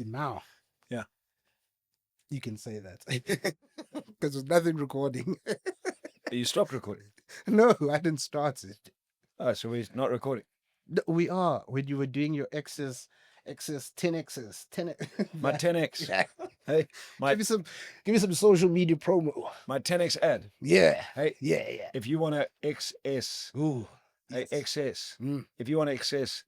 See, now Yeah. you can say that. Because there's nothing recording. You stopped recording. No, I didn't start it. Oh, so we're not recording. No, we are. When you were doing your X's, 10X's, 10. My 10x. Yeah. Hey, my Give me some social media promo. my 10x ad. Yeah. Hey, Yeah. if you want to XS, Ooh. hey, Yes. excess. Mm, If you want to excess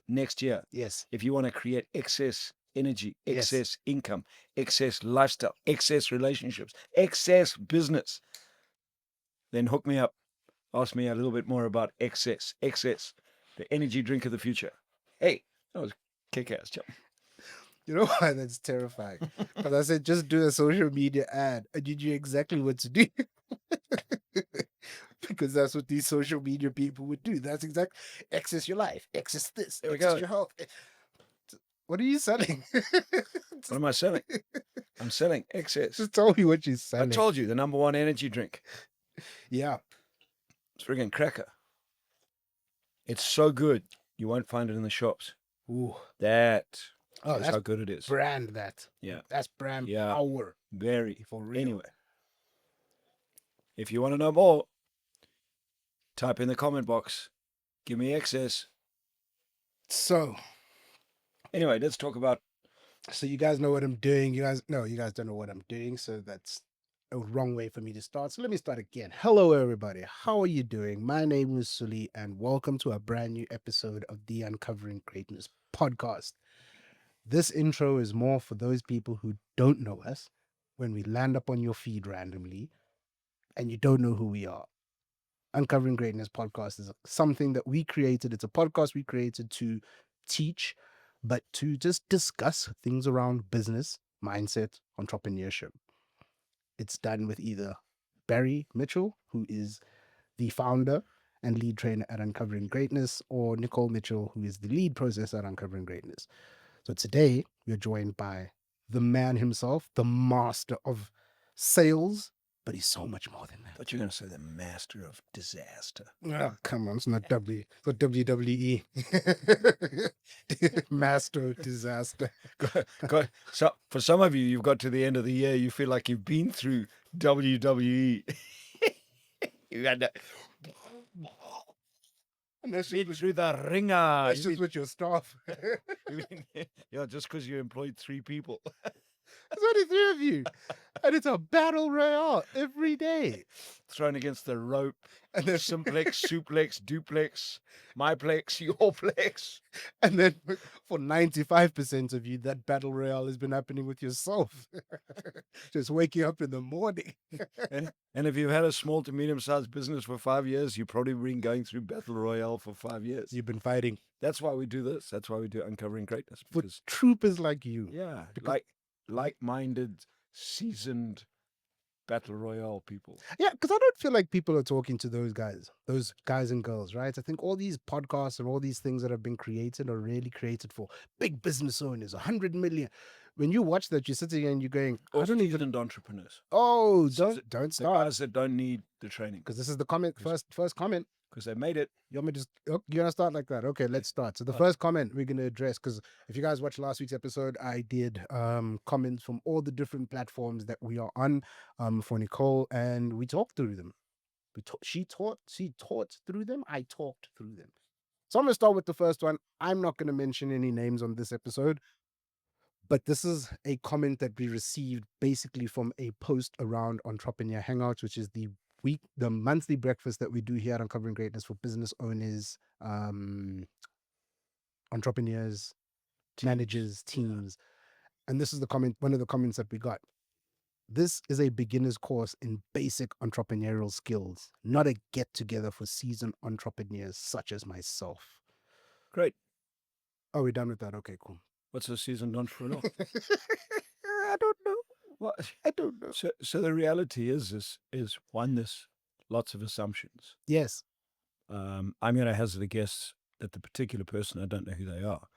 next year. yes. If you want to create excess energy, Yes. excess income, excess lifestyle, excess relationships, excess business, then hook me up. Ask me a little bit more about excess, the energy drink of the future. Hey, that was kick-ass, chum. You know why that's terrifying? Because I said just do a social media ad, and you knew exactly what to do. Because that's what these social media people would do. That's exactly access your life, access this, There we access go. your health. What are you selling? What am I selling? I'm selling excess. Just tell me what you're I selling. told you, the number one energy drink. Yeah. It's friggin' cracker. It's so good, you won't find it in the shops. Ooh. That Oh, is that's how good it is. brand that. Yeah. That's brand Yeah. power. Very. For real. Anyway, if you want to know more, type in the comment box. Give me excess. So Anyway, let's talk about. you guys know what I'm doing. You guys don't know what I'm doing. So that's a wrong way for me to start. So let me start again. Hello, everybody. How are you doing? My name is Sule, and welcome to a brand new episode of the Uncovering Greatness podcast. This intro is more for those people who don't know us when we land up on your feed randomly and you don't know who we are. Uncovering Greatness podcast is something that we created. It's a podcast we created to teach, but to just discuss things around business, mindset, entrepreneurship. It's done with either Barry Mitchell, who is the founder and lead trainer at Uncovering Greatness, or Nicole Mitchell, who is the lead processor at Uncovering Greatness. So today we're joined by the man himself, the master of sales, but he's so much more than I that. thought you were going to say the master of disaster. Oh, come on, it's not it's not WWE. Master of disaster. So for some of you, you've got to the end of the year, you feel like you've been through WWE. You got to And that's been just, through the ringer. that's just with your staff. Yeah, just because you employed 3 people. There's only 3 of you. And it's a battle royale every day. Thrown against the rope. And then, Simplex, suplex, duplex, myplex, yourplex. and then for 95% of you, that battle royale has been happening with yourself. Just waking up in the morning. And if you've had a small to medium-sized business for 5 years, you've probably been going through Battle Royale for 5 years. You've been fighting That's why we do this. That's why we do Uncovering Greatness. for Because, troopers like you. yeah, Because- like-minded, seasoned Battle Royale people. Yeah, because I don't feel like people are talking to those guys and girls, right? I think all these podcasts and all these things that have been created are really created for big business owners, 100 million. When you watch that, you're sitting and you're going, I don't even. Seasoned entrepreneurs. Oh, So don't The start. guys that don't need the training Because this is the comment, first comment. because they made it. You want me to just, oh, you're going to start like that? Okay, let's start. So the first comment we're going to address, because if you guys watched last week's episode, I did comments from all the different platforms that we are on for Nicole, and we talked through them. She taught through them. I talked through them. So I'm going to start with the first one. I'm not going to mention any names on this episode, but this is a comment that we received basically from a post around Entrepreneur Hangouts, which is the monthly breakfast that we do here at Uncovering Greatness for business owners, entrepreneurs, managers, teams. And this is one of the comments that we got. This is a beginner's course in basic entrepreneurial skills, not a get together for seasoned entrepreneurs such as myself. Great. Oh, we're done with that. Okay, cool. What's a seasoned entrepreneur? I don't know. What? I don't know. So the reality is one, there's lots of assumptions. Yes. I'm going to hazard a guess that the particular person, I don't know who they are,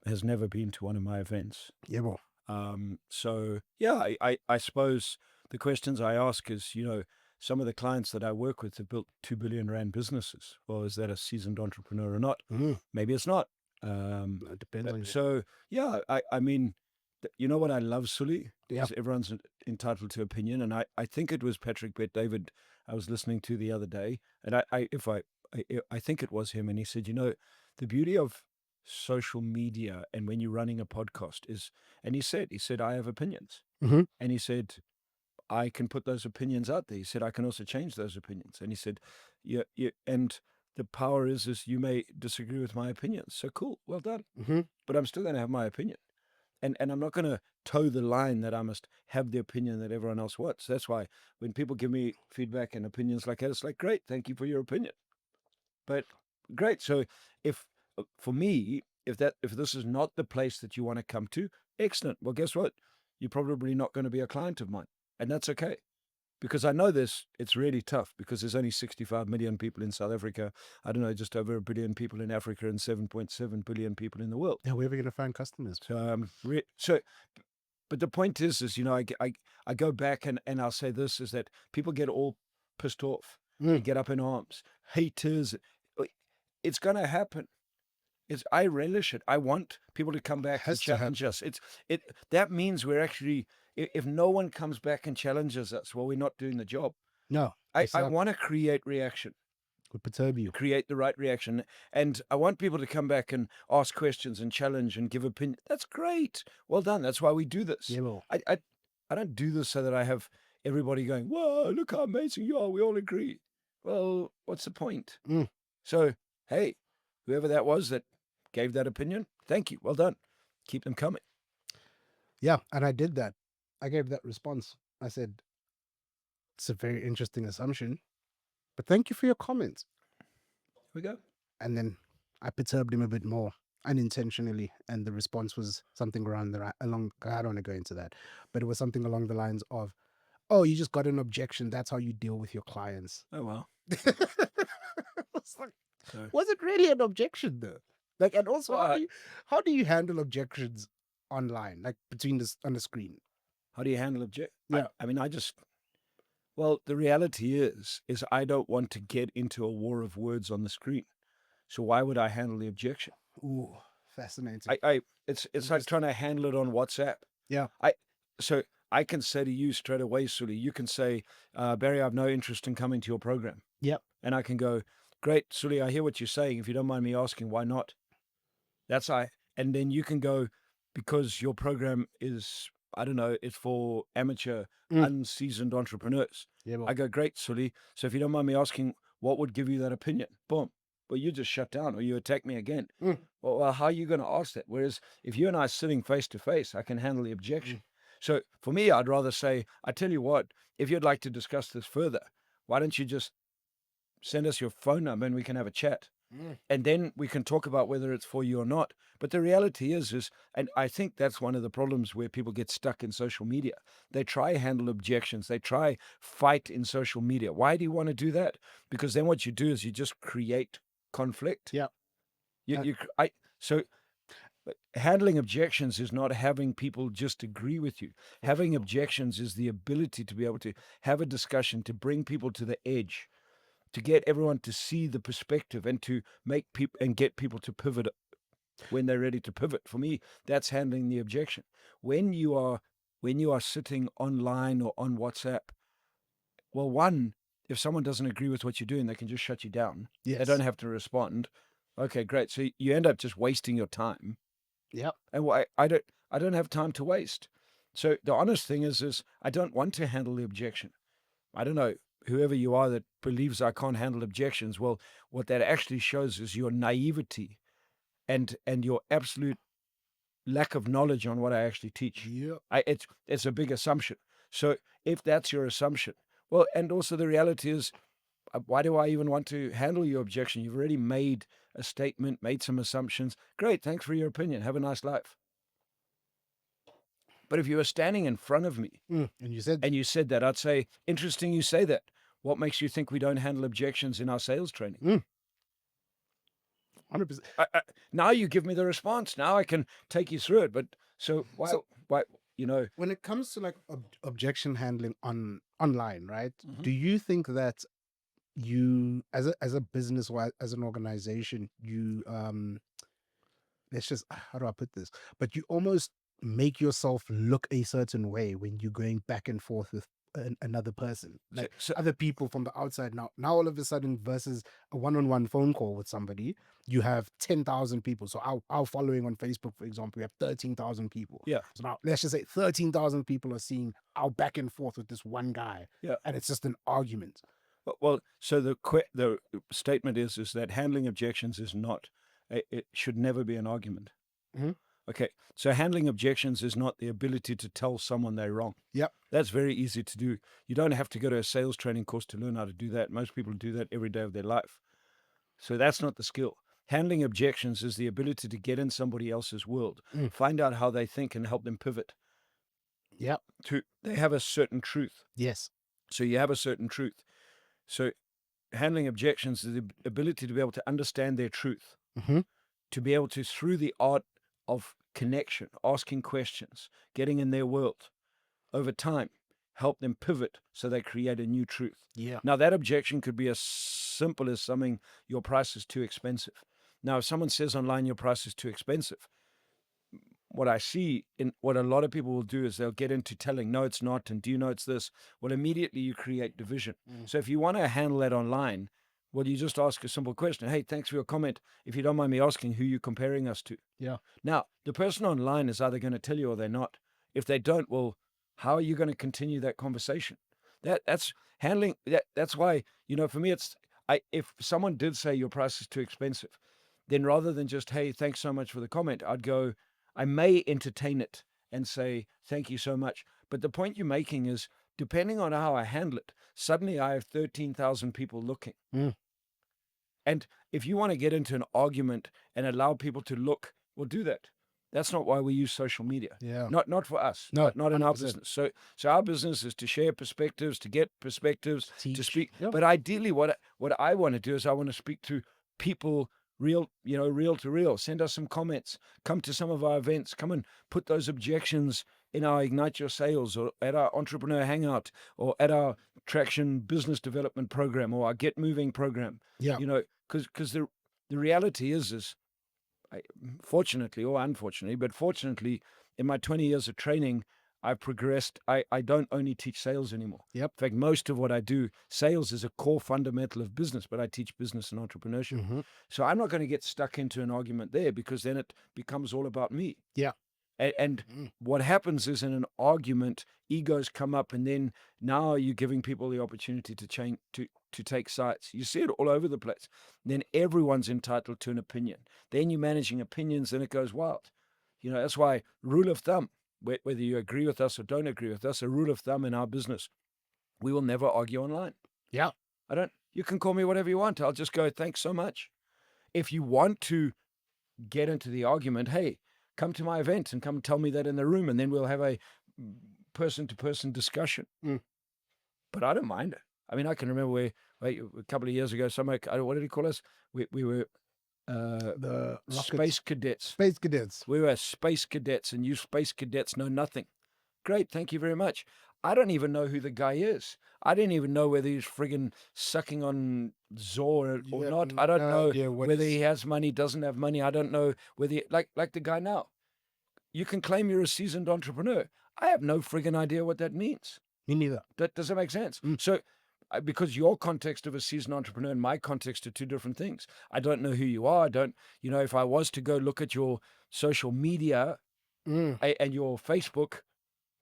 has never been to one of my events. Yeah, well. So yeah, I suppose the questions I ask is, some of the clients that I work with have built 2 billion rand businesses. Well, is that a seasoned entrepreneur or not? Mm. Maybe it's not. It depends on you. So yeah, I mean, you know what I love, Sully, Yeah. is everyone's entitled to opinion, and I think it was Patrick Bet David I was listening to the other day, and I think it was him, and he said, you know, the beauty of social media and when you're running a podcast is, and he said I have opinions, Mhm. and he said I can put those opinions out there. He said I can also change those opinions, and he said, yeah, and the power is you may disagree with my opinions. So cool, well done, Mhm. but I'm still going to have my opinion. And I'm not going to toe the line that I must have the opinion that everyone else wants. That's why when people give me feedback and opinions like that, it's like, great, thank you for your opinion. But great. So if for me, if this is not the place that you want to come to, excellent. Well, guess what? You're probably not going to be a client of mine, and that's okay. Because I know this, it's really tough because there's only 65 million people in South Africa. I don't know, just over 1 billion people in Africa and 7.7 billion people in the world. Yeah, where are we going to find customers? So, but the point is, you know, I go back and I'll say this is that people get all pissed off and get up in arms. Haters, it's going to happen. I relish it. I want people to come back and Has to challenge happen. us. That means we're actually, if no one comes back and challenges us, well, we're not doing the job. No, I want to create reaction, would perturb you. create the right reaction. And I want people to come back and ask questions and challenge and give opinion. That's great. Well done. That's why we do this. Yeah, well, I don't do this so that I have everybody going, whoa, look how amazing you are. We all agree. Well, what's the point? Mm. So, hey, whoever that was that gave that opinion, thank you. Well done. Keep them coming. yeah, and I did that. I gave that response. I said, it's a very interesting assumption, but thank you for your comments. Here we go. And then I perturbed him a bit more unintentionally, and the response was something around along. I don't want to go into that, but it was something along the lines of, "Oh, you just got an objection. That's how you deal with your clients." Oh, well. It's like, So, was it really an objection though? Like, and also, well, how do you handle objections online, like between this on the screen? how do you handle object? Yeah. I mean, well, the reality is I don't want to get into a war of words on the screen. So why would I handle the objection? Ooh, fascinating. It's like trying to handle it on WhatsApp. Yeah. So I can say to you straight away, Suli, you can say, Barry, I have no interest in coming to your program. Yep. And I can go, great, Suli, I hear what you're saying. If you don't mind me asking, why not? And then you can go, because your program is, I don't know, it's for amateur, unseasoned entrepreneurs. Yeah. Well, I go, great, Sully. So if you don't mind me asking, what would give you that opinion? Boom. Well, you just shut down or you attack me again. Well, how are you going to ask that? Whereas if you and I are sitting face to face, I can handle the objection. So for me, I'd rather say, I tell you what, if you'd like to discuss this further, why don't you just send us your phone number and we can have a chat? And then we can talk about whether it's for you or not. But the reality is, and I think that's one of the problems where people get stuck in social media. They try handle objections. They try fight in social media. Why do you want to do that? Because then what you do is you just create conflict. yeah. So handling objections is not having people just agree with you. Having objections is the ability to be able to have a discussion, to bring people to the edge, to get everyone to see the perspective and to make people and get people to pivot when they're ready to pivot. For me, that's handling the objection. When you are sitting online or on WhatsApp, well, one, if someone doesn't agree with what you're doing, they can just shut you down. Yes. They don't have to respond. Okay, great. So you end up just wasting your time. Yep. And I don't have time to waste. So the honest thing is I don't want to handle the objection. I don't know, whoever you are that believes I can't handle objections, well, what that actually shows is your naivety and your absolute lack of knowledge on what I actually teach. Yep. It's a big assumption. So if that's your assumption, well, and also the reality is, why do I even want to handle your objection? You've already made a statement, made some assumptions. Great, thanks for your opinion. Have a nice life. But if you were standing in front of me And you said that, I'd say, interesting you say that. What makes you think we don't handle objections in our sales training? 100%. Now you give me the response. Now I can take you through it. But why, when it comes to like objection handling online, right? Mhm. Do you think that you, as a business or as an organization, you let's just, how do I put this? But you almost make yourself look a certain way when you're going back and forth with another person, So, like so other people from the outside. Now all of a sudden, versus a one-on-one phone call with somebody, you have 10,000 people. So our following on Facebook, for example, we have 13,000 people. yeah, So now let's just say 13,000 people are seeing our back and forth with this one guy, yeah. and it's just an argument. Well, so the statement is that handling objections is not, it should never be an argument. Mhm. Okay, so handling objections is not the ability to tell someone they're wrong. Yep. That's very easy to do. You don't have to go to a sales training course to learn how to do that. Most people do that every day of their life. So that's not the skill. Handling objections is the ability to get in somebody else's world, Mm. find out how they think, and help them pivot. Yep. They have a certain truth. Yes. So you have a certain truth. So handling objections is the ability to be able to understand their truth, Mm-hmm. to be able to, through the art of connection, asking questions, getting in their world, over time, help them pivot so they create a new truth. Yeah. Now, that objection could be as simple as something, your price is too expensive. Now, if someone says online your price is too expensive, what I see in what a lot of people will do is they'll get into telling, no, it's not, and do you know it's this? Well, immediately you create division. Mm. So if you want to handle that online, well, you just ask a simple question. Hey, thanks for your comment. If you don't mind me asking, who you're comparing us to? Yeah. Now, the person online is either going to tell you or they're not. If they don't, well, how are you going to continue that conversation? That's handling that. That's why, for me, if someone did say your price is too expensive, then rather than just, hey, thanks so much for the comment, I'd go, I may entertain it and say, thank you so much. But the point you're making is, depending on how I handle it, suddenly I have 13,000 people looking. Mm. And if you want to get into an argument and allow people to look, well, do that. That's not why we use social media. Yeah. Not for us. No, not in our 100%. business. So our business is to share perspectives, to get perspectives, to Teach. speak. Yep. But ideally, what I want to do is I want to speak to people real to real. Send us some comments. Come to some of our events. Come and put those objections in our Ignite Your Sales, or at our Entrepreneur Hangout, or at our Traction Business Development Program, or our Get Moving program. Yeah. Because the reality is fortunately or unfortunately, but fortunately, in my 20 years of training, I've progressed. I don't only teach sales anymore. Yep. In fact, most of what I do, sales is a core fundamental of business, but I teach business and entrepreneurship. Mm-hmm. So I'm not going to get stuck into an argument there, because then it becomes all about me. Yeah. And what happens is, in an argument, egos come up, and then now you're giving people the opportunity to change, to take sides. You see it all over the place. Then everyone's entitled to an opinion. Then you're managing opinions, and it goes wild. That's why, rule of thumb, whether you agree with us or don't agree with us, a rule of thumb in our business, we will never argue online. Yeah. You can call me whatever you want. I'll just go, thanks so much. If you want to get into the argument, hey, come to my event and come tell me that in the room, and then we'll have a person-to-person discussion. Mm. But I don't mind it. I mean, I can remember a couple of years ago, what did he call us? We were The space cadets. Space cadets. We were space cadets, and you space cadets know nothing. Great, thank you very much. I don't even know who the guy is. I didn't even know whether he's friggin' sucking on Zor or not. I don't know whether he has money, doesn't have money. I don't know whether like the guy now. You can claim you're a seasoned entrepreneur. I have no friggin' idea what that means. Me neither. Does that make sense? So, because your context of a seasoned entrepreneur and my context are two different things. I don't know who you are. I don't, if I was to go look at your social media and your Facebook,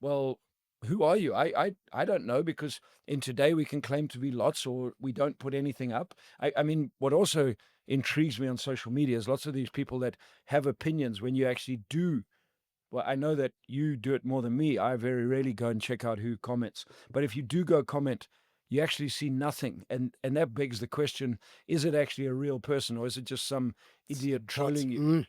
well, who are you? I don't know, because in today we can claim to be lots, or we don't put anything up. I mean, what also intrigues me on social media is lots of these people that have opinions when you actually do. Well, I know that you do it more than me. I very rarely go and check out who comments. But if you do go comment, you actually see nothing. And that begs the question, is it actually a real person, or is it just some idiot trolling you?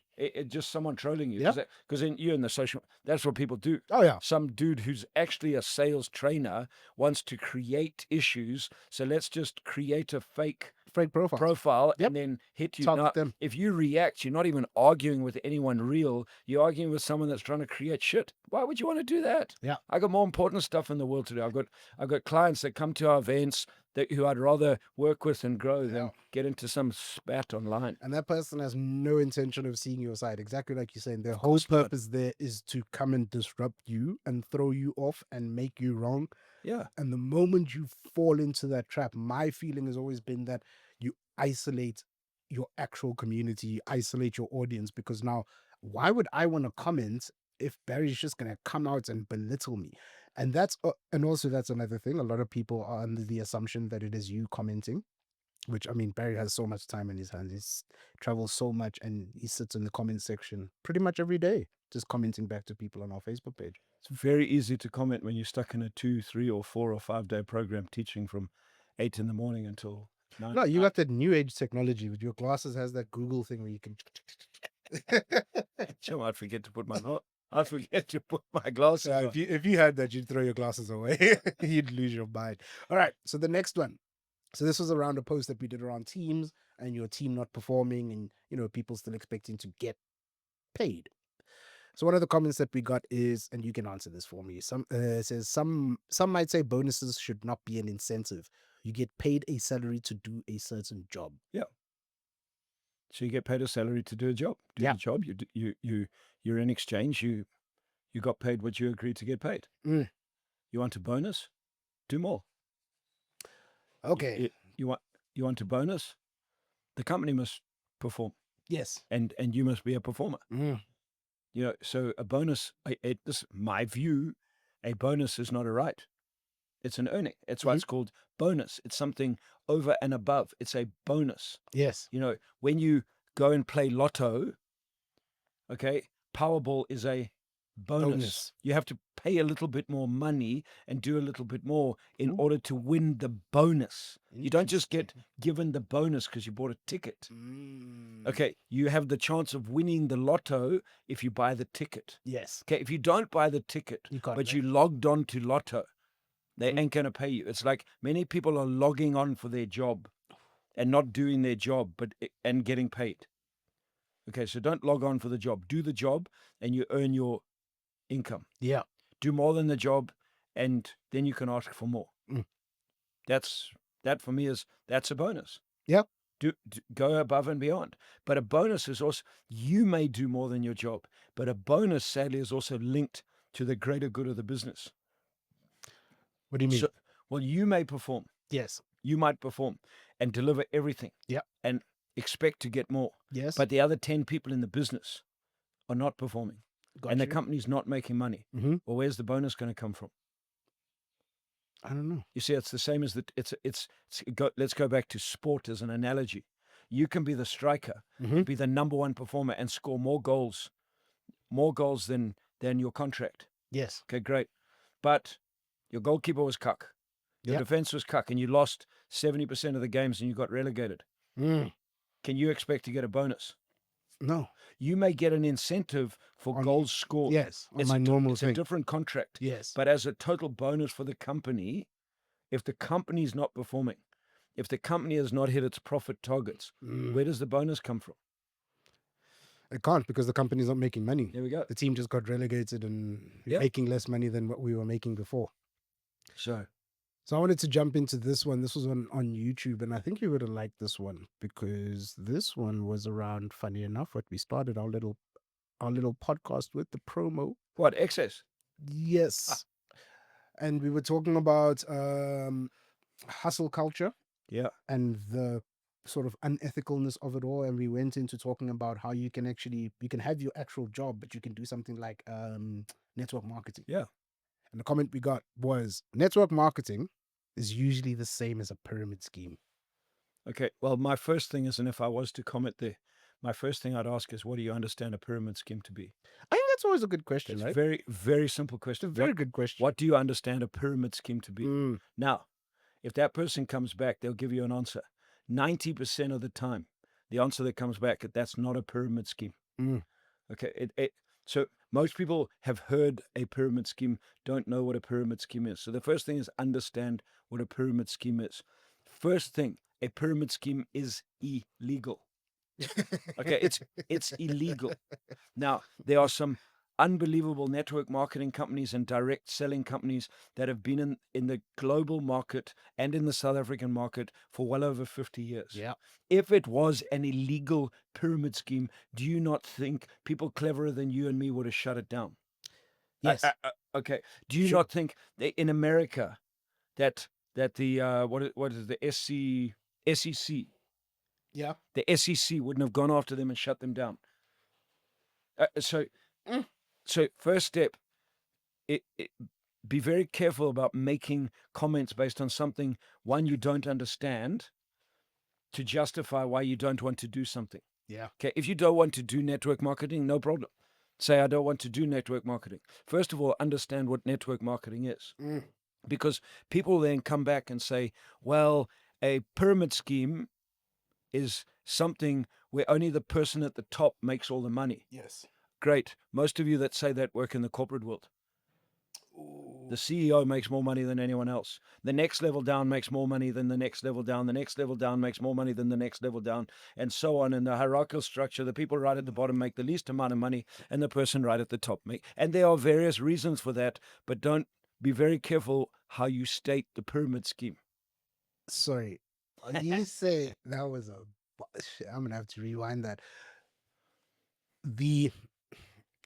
Just someone trolling you. Because then you in the social, that's what people do. Oh, yeah. Some dude who's actually a sales trainer wants to create issues. So let's just create a fake fake profiles. profile Yep. and then hit you. Target Now, them. if you react, you're not even arguing with anyone real. You're arguing with someone that's trying to create shit. Why would you want to do that? Yeah. I got more important stuff in the world to do. I've got clients that come to our events who I'd rather work with and grow than get into some spat online. And that person has no intention of seeing your side. Exactly like you're saying. Their whole course not. purpose there is to come and disrupt you and throw you off and make you wrong. Yeah. And the moment you fall into that trap, my feeling has always been that you isolate your actual community, you isolate your audience, because now why would I want to comment if Barry's just going to come out and belittle me? And and also that's another thing. A lot of people are under the assumption that it is you commenting, which, I mean, Barry has so much time in his hands. He's travels so much and he sits in the comment section pretty much every day, just commenting back to people on our Facebook page. It's very easy to comment when you're stuck in a 2, 3, or 4 or 5 day program teaching from 8 in the morning until 9. No, you got that new age technology with your glasses, has that Google thing where you can. Sure, I'd forget to put my glasses Yeah, on. if you had that, you'd throw your glasses away. You'd lose your mind. All right. So the next one. So this was around a post that we did around teams and your team not performing, and people still expecting to get paid. So one of the comments that we got is, and you can answer this for me. Says some might say bonuses should not be an incentive. You get paid a salary to do a certain job. Yeah. So you get paid a salary to do a job. Do Yeah. the job. You're in exchange. You got paid what you agreed to get paid. Mm. You want a bonus? Do more. Okay. You want a bonus? The company must perform. Yes. And you must be a performer. Mm. So a bonus, this my view, a bonus is not a right. It's an earning. That's why it's called bonus. It's something over and above. It's a bonus. Yes. When you go and play lotto, okay, Powerball is a bonus. You have to pay a little bit more money and do a little bit more in order to win the bonus. You don't just get given the bonus because you bought a ticket. Okay, you have the chance of winning the lotto if you buy the ticket. Yes. Okay, if you don't buy the ticket, but you logged on to lotto, they ain't going to pay you. It's like many people are logging on for their job and not doing their job and getting paid. Okay, so don't log on for the job. Do the job and you earn your income. Yeah. Do more than the job and then you can ask for more. That for me that's a bonus. Yeah. Go above and beyond. But a bonus is also, you may do more than your job, but a bonus sadly is also linked to the greater good of the business. What do you mean? Well, you may perform. Yes. You might perform and deliver everything. Yeah. And expect to get more. Yes. But the other 10 people in the business are not performing. And the company's not making money. Well, where's the bonus going to come from? I don't know. You see, it's the same as let's go back to sport as an analogy. You can be the striker, be the number one performer and score more goals than your contract. Yes. Okay, great. But your goalkeeper was cuck. Your defense was cuck and you lost 70% of the games and you got relegated. Can you expect to get a bonus? No. You may get an incentive for goals scored. Yes, on my normal it's thing. a different contract. Yes. But as a total bonus for the company, if the company is not performing, if the company has not hit its profit targets, where does the bonus come from? It can't, because the company's not making money. There we go. The team just got relegated and making less money than what we were making before. So I wanted to jump into this one. This was on YouTube, and I think you would have liked this one, because this one was around, funny enough, what we started our little podcast with, the promo. What, excess? Yes. And we were talking about hustle culture. Yeah. And the sort of unethicalness of it all. And we went into talking about how you can have your actual job, but you can do something like network marketing. Yeah. And the comment we got was, network marketing is usually the same as a pyramid scheme. Okay. Well, my first thing is, and if I was to comment there, my first thing I'd ask is, what do you understand a pyramid scheme to be? I think that's always a good question, It's right? very, very simple question. It's a very good question. What do you understand a pyramid scheme to be? Now, if that person comes back, they'll give you an answer. 90% of the time, the answer that comes back, that's not a pyramid scheme. Okay. So most people have heard a pyramid scheme, don't know what a pyramid scheme is. So the first thing is understand what a pyramid scheme is. First thing, a pyramid scheme is illegal. Okay, it's illegal. Now, there are some unbelievable network marketing companies and direct selling companies that have been in the global market and in the South African market for well over 50 years. Yeah. If it was an illegal pyramid scheme, do you not think people cleverer than you and me would have shut it down? Yes. Okay. Do you Sure. not think that in America that the what is the SEC Yeah. the SEC wouldn't have gone after them and shut them down? So Mm. so first step, be very careful about making comments based on something one you don't understand to justify why you don't want to do something. Yeah. Okay, if you don't want to do network marketing, no problem. Say, I don't want to do network marketing. First of all, understand what network marketing is. Mm. Because people then come back and say, well, a pyramid scheme is something where only the person at the top makes all the money. Yes. Great. Most of you that say that work in the corporate world. Ooh. The CEO makes more money than anyone else. The next level down makes more money than the next level down. The next level down makes more money than the next level down, and so on. In the hierarchical structure, the people right at the bottom make the least amount of money, and the person right at the top make. And there are various reasons for that, but don't be very careful how you state the pyramid scheme. Sorry. You say that was a. I'm gonna have to rewind that. The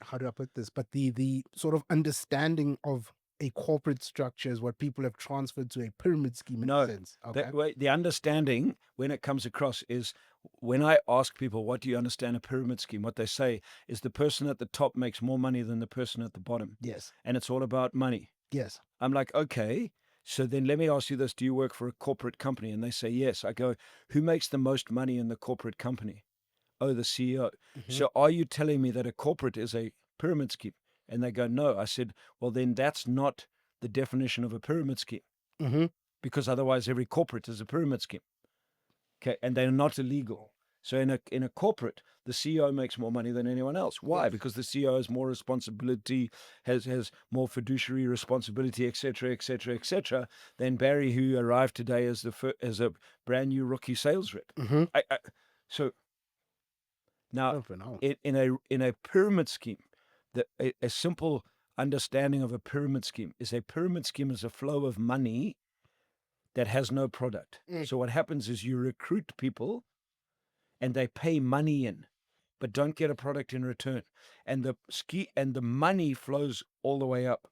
how do I put this? But the sort of understanding of a corporate structure is what people have transferred to a pyramid scheme in a No, sense. Okay. the understanding when it comes across is when I ask people, what do you understand a pyramid scheme? What they say is the person at the top makes more money than the person at the bottom. Yes. And it's all about money. Yes. I'm like, okay, so then let me ask you this. Do you work for a corporate company? And they say, yes. I go, who makes the most money in the corporate company? Oh, the CEO. Mm-hmm. So are you telling me that a corporate is a pyramid scheme? And they go, no. I said, well, then that's not the definition of a pyramid scheme, Mm-hmm. because otherwise every corporate is a pyramid scheme. Okay, and they're not illegal. So in a corporate, the CEO makes more money than anyone else. Why? Yes. Because the CEO has more responsibility, has more fiduciary responsibility, etc., etc., etc., than Barry, who arrived today as as a brand new rookie sales rep. Mm-hmm. So now, Oh, for now. in a pyramid scheme, a simple understanding of a pyramid scheme is a flow of money that has no product. Mm. So what happens is you recruit people and they pay money in, but don't get a product in return. And the money flows all the way up.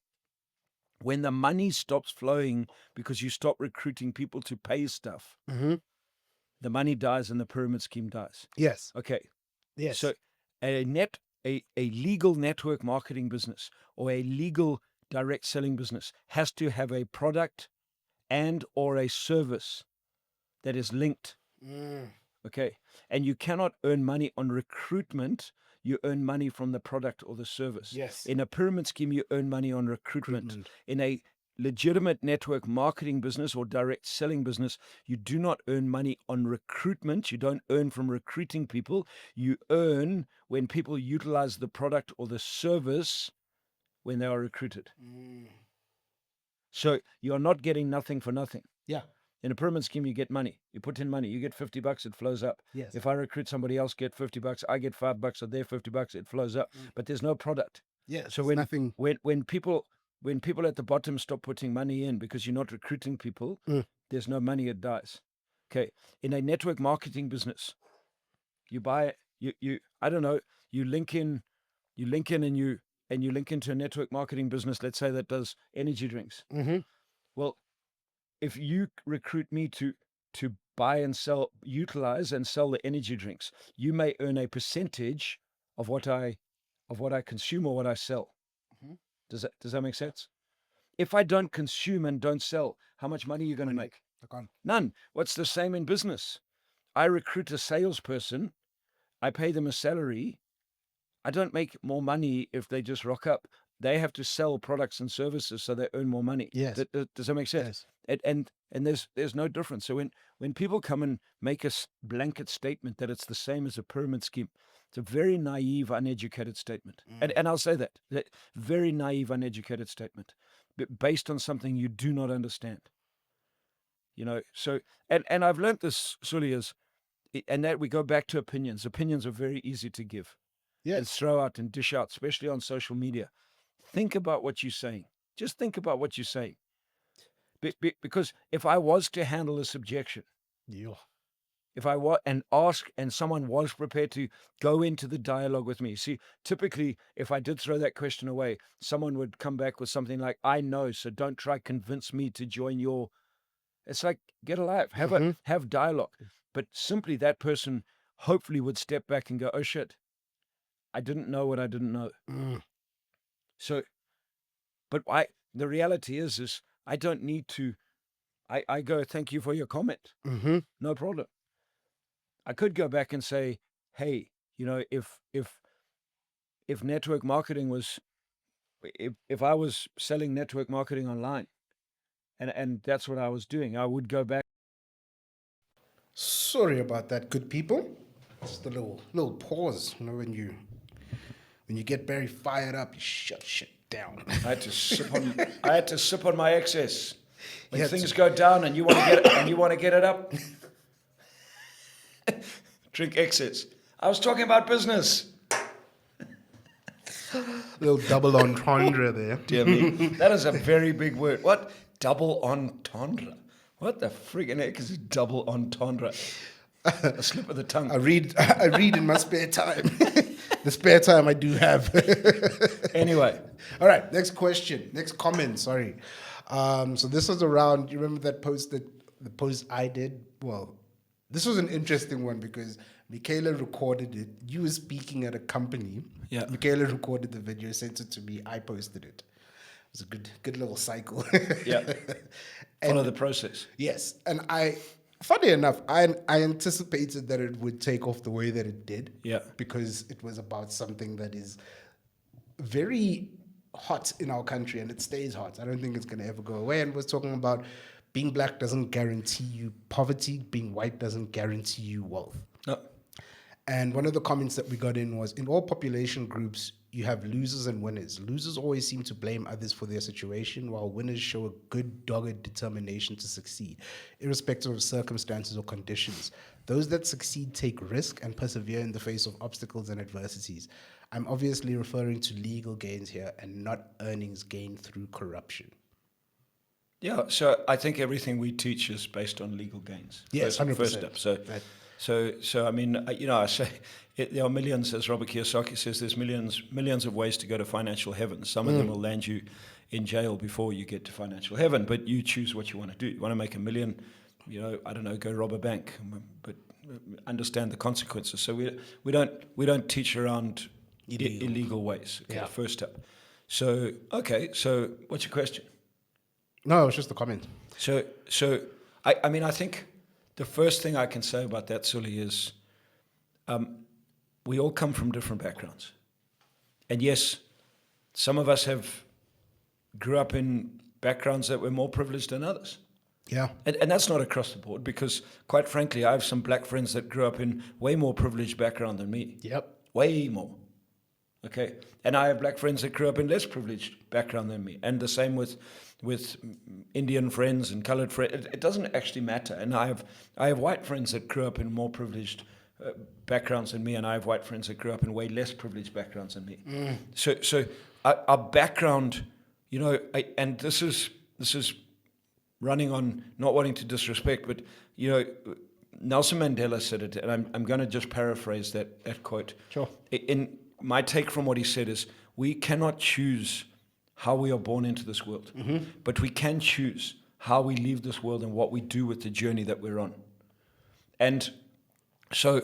When the money stops flowing because you stop recruiting people to pay stuff, Mm-hmm. the money dies and the pyramid scheme dies. Yes. Okay. Yes. So a legal network marketing business or a legal direct selling business has to have a product and or a service that is linked. Mm. Okay. And you cannot earn money on recruitment. You earn money from the product or the service. Yes. In a pyramid scheme, you earn money on recruitment. Recruitment. In a legitimate network marketing business or direct selling business, you do not earn money on recruitment. You don't earn from recruiting people. You earn when people utilize the product or the service when they are recruited. Mm. So you are not getting nothing for nothing. Yeah. In a pyramid scheme, you get money. You put in money. You get $50, it flows up. Yes. If I recruit somebody else, get $50, I get $5 of their $50, it flows up. Mm. But there's no product. Yes. So Nothing. when people at the bottom stop putting money in because you're not recruiting people, Mm. there's no money, it dies. Okay. In a network marketing business, you buy you I don't know, you link in and you link into a network marketing business, let's say that does energy drinks. Mm-hmm. Well, if you recruit me to buy and sell, utilize and sell the energy drinks, you may earn a percentage of what I consume or what I sell. Mm-hmm. Does that make sense? If I don't consume and don't sell, how much money are you going to Money. make? I can't. None. What's the same in business? I recruit a salesperson, I pay them a salary. I don't make more money if they just rock up. They have to sell products and services so they earn more money. Yes. Does that make sense? Yes. And there's no difference. So when people come and make a blanket statement that it's the same as a pyramid scheme, it's a very naive, uneducated statement. Mm. And I'll say that very naive, uneducated statement, based on something you do not understand. So and I've learned this, Sully, and that we go back to opinions. Opinions are very easy to give and Yes. throw out and dish out, especially on social media. Think about what you're saying. Just think about what you're saying. Because if I was to handle a subjection, Yeah. if I was and ask, and someone was prepared to go into the dialogue with me, see, typically, if I did throw that question away, someone would come back with something like, "I know, so don't try convince me to join your." It's like, get alive, Mm-hmm. have dialogue. But simply that person hopefully would step back and go, "Oh shit, I didn't know what I didn't know." Mm. So, but the reality is I don't need to. I go, "Thank you for your comment, Mm-hmm. no problem." I could go back and say, "Hey, if network marketing was, if I was selling network marketing online, and that's what I was doing, I would go back." Sorry about that, good people. Just a little pause. When you get very fired up, you shut shit down. I had to sip on I had to sip on my excess. When You had things to. go down and you want to get it, and you want to get it up, drink excess. I was talking about business. Little double entendre there. Dear me, that is a very big word. What? Double entendre. What the friggin' heck is a double entendre? A slip of the tongue. I read in my spare time. The spare time I do have. Anyway, All right, next comment, sorry. So this was around, you remember the post I did? Well, this was an interesting one because Michaela recorded it. You were speaking at a company. Yeah. Michaela recorded the video, sent it to me, I posted it. It was a good little cycle. yeah, follow the process. Yes, and funny enough, I anticipated that it would take off the way that it did. Yeah. Because it was about something that is very hot in our country and it stays hot. I don't think it's going to ever go away. And we're talking about being black doesn't guarantee you poverty, being white doesn't guarantee you wealth. No. And one of the comments that we got in was, in all population groups, you have losers and winners. Losers always seem to blame others for their situation, while winners show a good, dogged determination to succeed, irrespective of circumstances or conditions. Those that succeed take risk and persevere in the face of obstacles and adversities. I'm obviously referring to legal gains here and not earnings gained through corruption. Yeah, so I think everything we teach is based on legal gains. Yes, First 100%. step. So I mean, I say there are millions, as Robert Kiyosaki says, there's millions of ways to go to financial heaven. Some of them will land you in jail before you get to financial heaven, but you choose what you want to do. You want to make $1 million, I don't know, go rob a bank, but understand the consequences. So we don't teach around illegal ways. Okay, Yeah. first step. So what's your question? No, it was just a comment. So I mean, I think the first thing I can say about that, Sully, is we all come from different backgrounds. And yes, some of us grew up in backgrounds that were more privileged than others. Yeah. And that's not across the board, because quite frankly, I have some black friends that grew up in way more privileged background than me. Yep. Way more. Okay. And I have black friends that grew up in less privileged background than me. And the same with Indian friends and colored friends. It doesn't actually matter. And I have white friends that grew up in more privileged backgrounds than me, and I have white friends that grew up in way less privileged backgrounds than me. So our background, and this is running on not wanting to disrespect, but Nelson Mandela said it, and I'm going to just paraphrase that quote. Sure. In my take from what he said is, we cannot choose how we are born into this world, but we can choose how we leave this world and what we do with the journey that we're on. And so,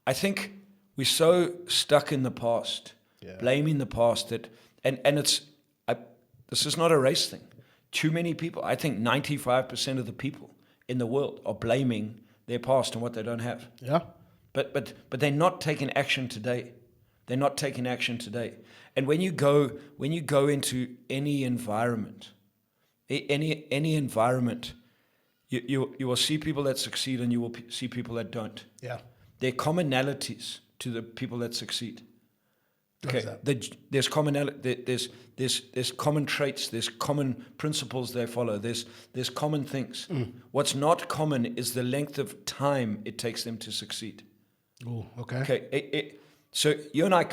I think we're so stuck in the past, blaming the past, and this is not a race thing. Too many people, I think 95% of the people in the world are blaming their past and what they don't have. Yeah. But they're not taking action today. They're not taking action today. And when you go into any environment, you will see people that succeed and you will see people that don't. Yeah. There are commonalities to the people that succeed. Okay, is that? there's commonality. There's common traits. There's common principles they follow. There's common things. What's not common is the length of time it takes them to succeed. Oh, okay. Okay, so you and I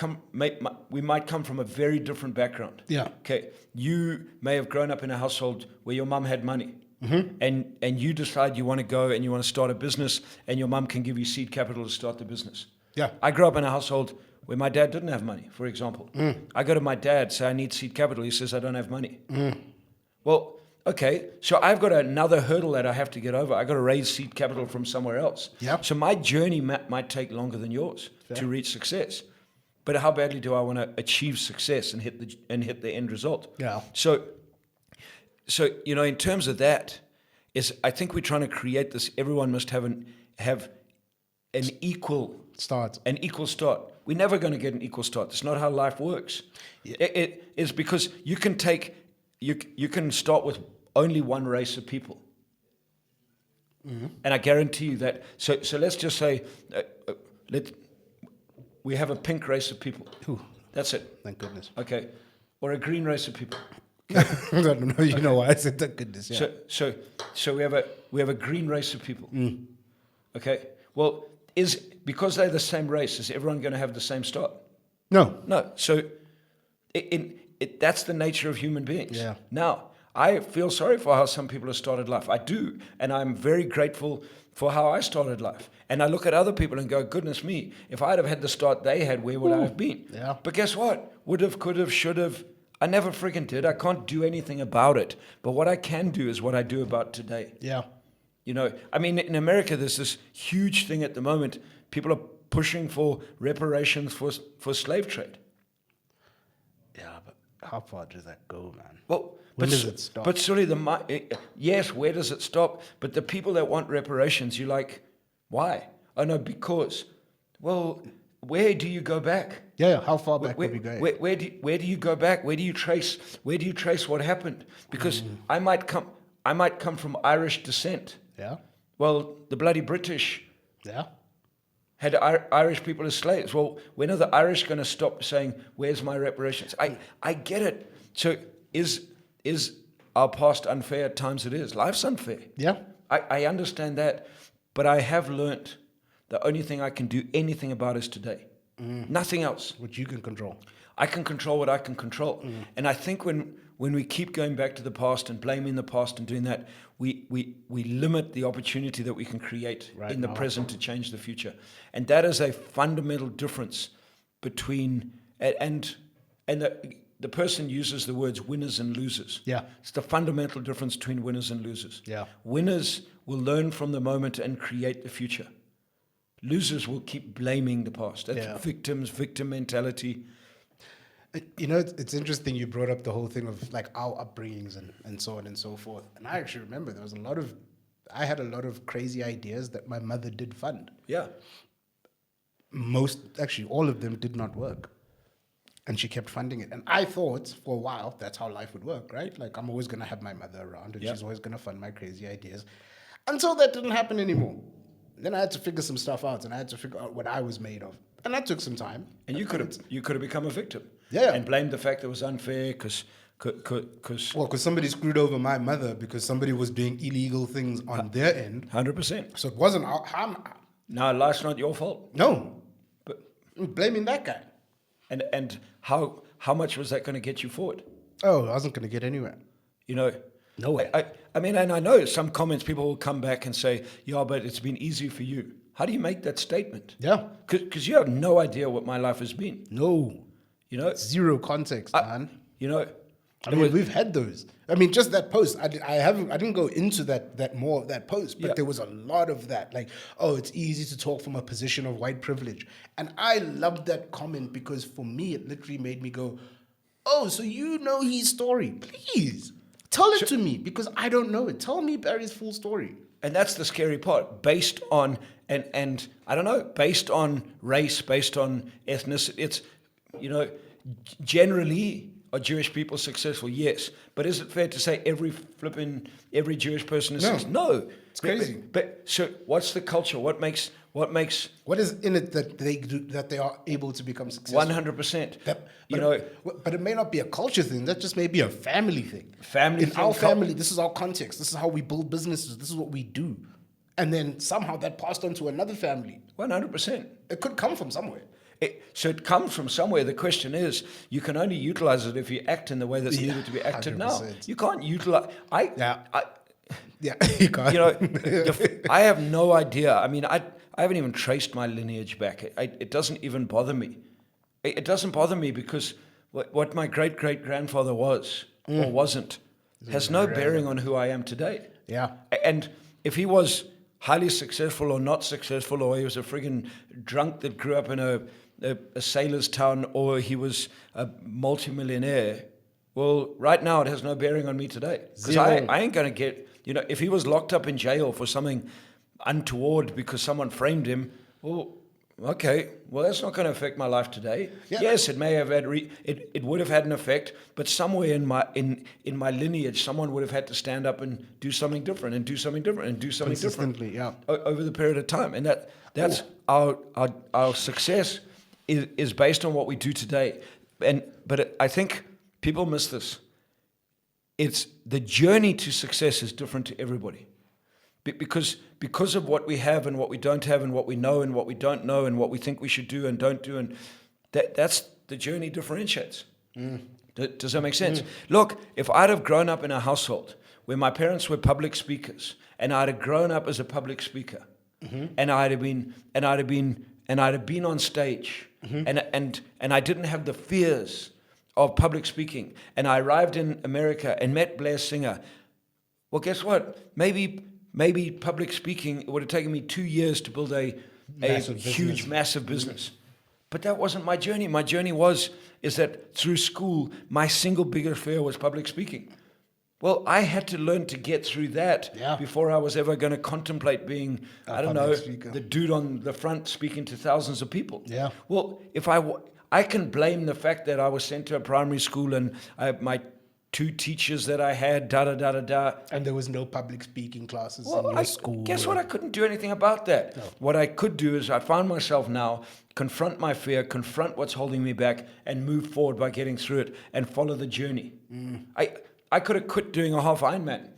we might come from a very different background. Yeah. Okay, you may have grown up in a household where your mum had money, and you decide you want to go and you want to start a business, and your mum can give you seed capital to start the business. Yeah. I grew up in a household where my dad didn't have money, for example. I go to my dad, say I need seed capital. He says I don't have money. Well, okay, so I've got another hurdle that I have to get over. I've got to raise seed capital from somewhere else. Yeah. So my journey might take longer than yours to reach success. But how badly do I want to achieve success and hit the end result? Yeah. So in terms of that, I think we're trying to create this. Everyone must have an equal Start. An equal start. We're never going to get an equal start. That's not how life works. Yeah. It is because you can start with only one race of people. And I guarantee you that. So let's just say we have a pink race of people. Ooh, that's it. thank goodness. Okay, or a green race of people. I don't know. You know why I said thank goodness. Yeah. So we have a green race of people. Okay. Well, because they're the same race, is everyone going to have the same start? No. No. So that's the nature of human beings. Yeah. Now, I feel sorry for how some people have started life. I do. And I'm very grateful for how I started life. And I look at other people and go, goodness me, if I'd have had the start they had, where would I have been? Yeah. But guess what? Would have, could have, should have. I never friggin' did. I can't do anything about it. But what I can do is what I do about today. Yeah. I mean, in America, there's this huge thing at the moment. People are pushing for reparations for slave trade. Yeah, but how far does that go, man? Well, When does it stop? But sorry, yes, where does it stop? But the people that want reparations, you're like, why? Oh no, because. Well, where do you go back? Yeah. How far back would we go? Where do you go back? Where do you trace what happened? Because I might come from Irish descent. Yeah. Well, the bloody British Yeah. had Irish people as slaves. Well, when are the Irish going to stop saying, where's my reparations? I get it. So is our past unfair? At times it is. Life's unfair. Yeah. I understand that. But I have learnt the only thing I can do anything about is today. Nothing else. Which you can control. I can control what I can control. And I think when we keep going back to the past and blaming the past and doing that, we limit the opportunity that we can create in the present to change the future. And that is a fundamental difference between, and the person uses the words winners and losers. Yeah. It's the fundamental difference between winners and losers. Yeah. Winners will learn from the moment and create the future. Losers will keep blaming the past. That's victim mentality. It's interesting you brought up the whole thing of like our upbringings and so on and so forth. And I actually remember I had a lot of crazy ideas that my mother did fund. Yeah. Actually all of them did not work. And she kept funding it. And I thought for a while that's how life would work, right? Like I'm always going to have my mother around and she's always going to fund my crazy ideas. Until that didn't happen anymore. Then I had to figure some stuff out and I had to figure out what I was made of. And that took some time. And you could have become a victim. Yeah. And blamed the fact that it was unfair because somebody screwed over my mother because somebody was doing illegal things on their end. 100%. So it wasn't No, life's not your fault. No. But I'm blaming that guy. and how much was that going to get you forward? Oh, I wasn't going to get anywhere. No way. I mean, and I know some comments people will come back and say, yeah, but it's been easy for you. How do you make that statement? Yeah. Because you have no idea what my life has been. No. Zero context, man. I mean, we've had those. I mean, just that post. I didn't go into that more of that post, but there was a lot of that. Like, oh, it's easy to talk from a position of white privilege. And I loved that comment because for me, it literally made me go, oh, so you know his story. Please tell it to me because I don't know it. Tell me Barry's full story. And that's the scary part. Based on, and I don't know, based on race, based on ethnicity, it's, generally, are Jewish people successful? Yes. But is it fair to say every Jewish person is successful? No. It's crazy. But so what's the culture? What makes What makes What is in it that they do, that they are able to become successful? 100%? That, You but, know, but it may not be a culture thing. That just may be a family thing. Family In thing, our family, this is our context. This is how we build businesses. This is what we do. And then somehow that passed on to another family. 100%. It could come from somewhere. So it comes from somewhere. The question is, you can only utilize it if you act in the way that's needed to be acted now. 100%. You can't utilize. Yeah, you can't. You know, I have no idea. I mean, I haven't even traced my lineage back. It doesn't even bother me. It doesn't bother me because what my great-great-grandfather was or wasn't has no bearing on who I am today. Yeah. And if he was highly successful or not successful, or he was a friggin' drunk that grew up in a sailor's town, or he was a multimillionaire, well, right now it has no bearing on me today. Because I ain't going to get, if he was locked up in jail for something untoward because someone framed him, well, okay, well, that's not going to affect my life today. Yeah. Yes, it may have had, it would have had an effect, but somewhere in my lineage, someone would have had to stand up and do something different and do something different and do something different over the period of time. And that's our success is based on what we do today. But I think people miss this. It's the journey to success is different to everybody. Because of what we have and what we don't have and what we know and what we don't know and what we think we should do and don't do, and that's the journey differentiates. Does that make sense? Look, if I'd have grown up in a household where my parents were public speakers and I'd have grown up as a public speaker, and I'd have been on stage, and I didn't have the fears of public speaking, and I arrived in America and met Blair Singer, well, guess what? Maybe public speaking, it would have taken me 2 years to build a huge, massive business. But that wasn't my journey. My journey is that through school, my single biggest fear was public speaking. Well, I had to learn to get through that before I was ever going to contemplate being, the dude on the front speaking to thousands of people. Yeah. Well, if I can blame the fact that I was sent to a primary school and my 2 teachers that I had, And there was no public speaking classes well, in your school. Guess what? I couldn't do anything about that. No. What I could do is I found myself now, confront my fear, confront what's holding me back, and move forward by getting through it and follow the journey. I could have quit doing a half Ironman.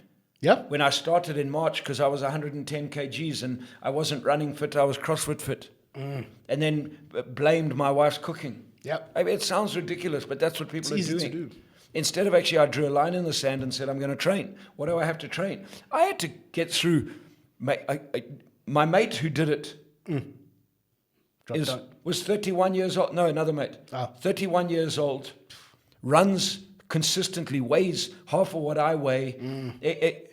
Yeah. When I started in March because I was 110 kgs and I wasn't running fit, I was CrossFit fit. And then blamed my wife's cooking. Yeah. I mean, it sounds ridiculous, but that's what people are doing. To do. Instead of actually, I drew a line in the sand and said, I'm going to train. What do I have to train? I had to get through. My mate who did it was 31 years old. No, another mate. 31 years old, runs consistently, weighs half of what I weigh.